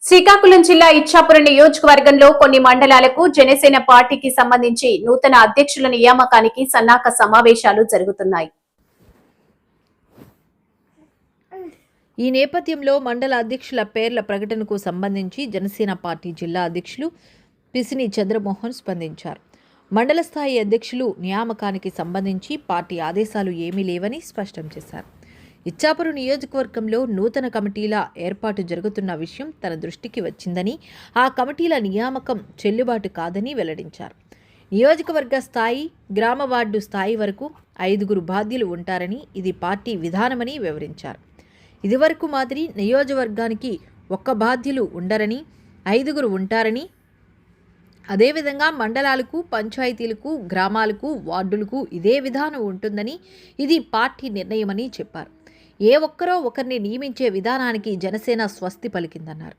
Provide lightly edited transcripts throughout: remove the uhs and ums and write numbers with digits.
శ్రీకాకుళం జిల్లా ఇచ్చాపురం నియోజకవర్గంలో కొన్ని మండలాలకు జనసేన పార్టీకి సంబంధించి నూతన అధ్యక్షుల నియామకానికి సన్నాహక సమావేశాలు జరుగుతున్నాయి. ఈ నేపథ్యంలో మండల అధ్యక్షుల పేర్ల ప్రకటనకు సంబంధించి జనసేన పార్టీ జిల్లా అధ్యక్షులు పిసిని చంద్రమోహన్ స్పందించారు. మండల స్థాయి అధ్యక్షులు నియామకానికి సంబంధించి పార్టీ ఆదేశాలు ఏమీ లేవని స్పష్టం చేశారు. ఇచ్చాపురం నియోజకవర్గంలో నూతన కమిటీల ఏర్పాటు జరుగుతున్న విషయం తన దృష్టికి వచ్చిందని, ఆ కమిటీల నియామకం చెల్లుబాటు కాదని వెల్లడించారు. నియోజకవర్గ స్థాయి, గ్రామ వార్డు స్థాయి వరకు 5 బాధ్యులు ఉంటారని, ఇది పార్టీ విధానమని వివరించారు. ఇదివరకు మాదిరి నియోజకవర్గానికి 1 బాధ్యులు ఉండరని, 5 ఉంటారని, అదేవిధంగా మండలాలకు, పంచాయతీలకు, గ్రామాలకు, వార్డులకు ఇదే విధానం ఉంటుందని, ఇది పార్టీ నిర్ణయమని చెప్పారు. ఏ ఒక్కరో ఒకరిని నియమించే విధానానికి జనసేన స్వస్తి పలికిందన్నారు.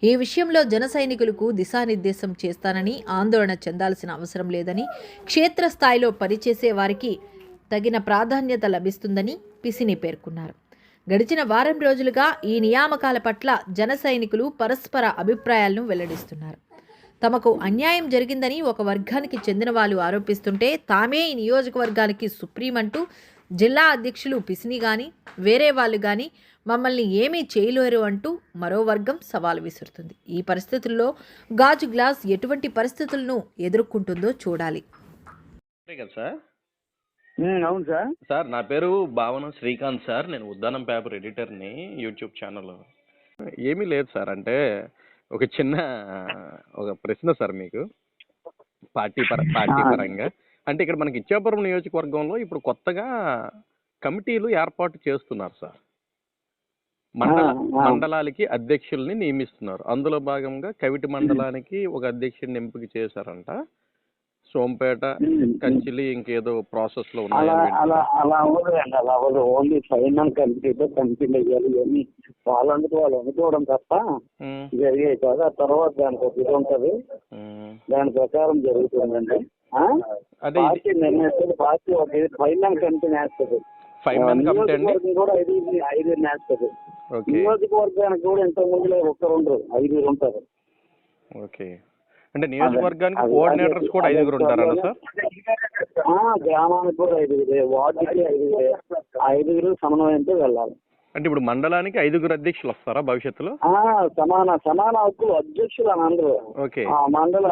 ఈ విషయంలో జన సైనికులకు దిశానిర్దేశం చేస్తానని, ఆందోళన చెందాల్సిన అవసరం లేదని, క్షేత్రస్థాయిలో పనిచేసే వారికి తగిన ప్రాధాన్యత లభిస్తుందని పిసిని పేర్కొన్నారు. గడిచిన వారం రోజులుగా ఈ నియామకాల పట్ల జన సైనికులు పరస్పర అభిప్రాయాలను వెల్లడిస్తున్నారు. తమకు అన్యాయం జరిగిందని ఒక వర్గానికి చెందిన వాళ్ళు ఆరోపిస్తుంటే, తామే ఈ నియోజకవర్గానికి సుప్రీం అంటూ జిల్లా అధ్యక్షులు పిసిని కానీ, వేరే వాళ్ళు కానీ మమ్మల్ని ఏమీ చేయలేరు అంటూ మరో వర్గం సవాలు విసురుతుంది. ఈ పరిస్థితుల్లో గాజు గ్లాస్ ఎటువంటి పరిస్థితులను ఎదుర్కొంటుందో చూడాలి. అవును సార్. సార్ నా పేరు భావన శ్రీకాంత్ సార్. నేను ఉద్దానం పేపర్ ఎడిటర్ని యూట్యూబ్ ఛానల్. ఏమీ లేదు సార్, అంటే ఒక చిన్న ప్రశ్న సార్ మీకు పార్టీ పరంగా. అంటే ఇక్కడ మనకి ఇచ్చాపురం నియోజకవర్గంలో ఇప్పుడు కొత్తగా కమిటీలు ఏర్పాటు చేస్తున్నారు సార్. మండలాలకి అధ్యక్షుల్ని నియమిస్తున్నారు. అందులో భాగంగా కవిటి మండలానికి ఒక అధ్యక్షుడిని ఎంపిక చేశారంట. సోంపేట, కంచిలి ఇంకేదో ప్రాసెస్ లో ఉన్నాయి. అలా ఓన్లీ ఫైనల్ కమిటీతో కంపెనీ ఇవన్నీ వాళ్ళందుకు వాళ్ళు అనుకోవడం తప్ప జరిగే కాదు. ఆ తర్వాత దానికి ఒక ఇది ఉంటుంది, దాని ప్రకారం జరుగుతుందండి. పార్టీ నిర్ణయిస్తుంది, పార్టీ ఒక ఫైనల్ కమిటీ నేస్తుంది. నియోజకవర్గం కూడా 5 నేస్తుంది. నియోజకవర్గానికి కూడా ఇంత ముందులో 1 ఉండరు, 5 ఉంటారు. ఓకే, అంటే నియోజకవర్గానికి కోఆర్డినేటర్స్ కూడా 5 ఉంటారా సార్? గ్రామానికి కూడా 5, వార్డుకి 5 సమన్వయంతో వెళ్ళాలి. అంటే ఇప్పుడు మండలానికి 5 అధ్యక్షులు వస్తారా భవిష్యత్తులో? సమాన హక్కులు అధ్యక్షులు అని అందరూ. ఓకే, మండల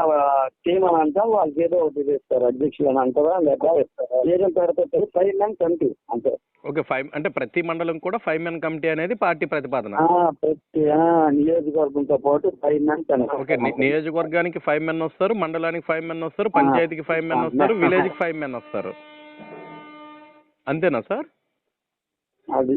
టీం అని అంటాం, వాళ్ళకి ఏదో ఒకటి చేస్తారు, అధ్యక్షులు అని అంటారా లేదా ఏదైనా పెడతారు. 5 men కమిటీ అంతే. ఓకే, 5 అంటే ప్రతి మండలం కూడా 5 men కమిటీ అనేది పార్టీ ప్రతిపాదన. ప్రతి నియోజకవర్గంతో పాటు 5 men కమిటీ. ఓకే, నియోజకవర్గానికి 5 men వస్తారు, మండలానికి 5 men వస్తారు, పంచాయతీకి 5 men వస్తారు, విలేజ్కి 5 men వస్తారు. అంతేనా సార్? అది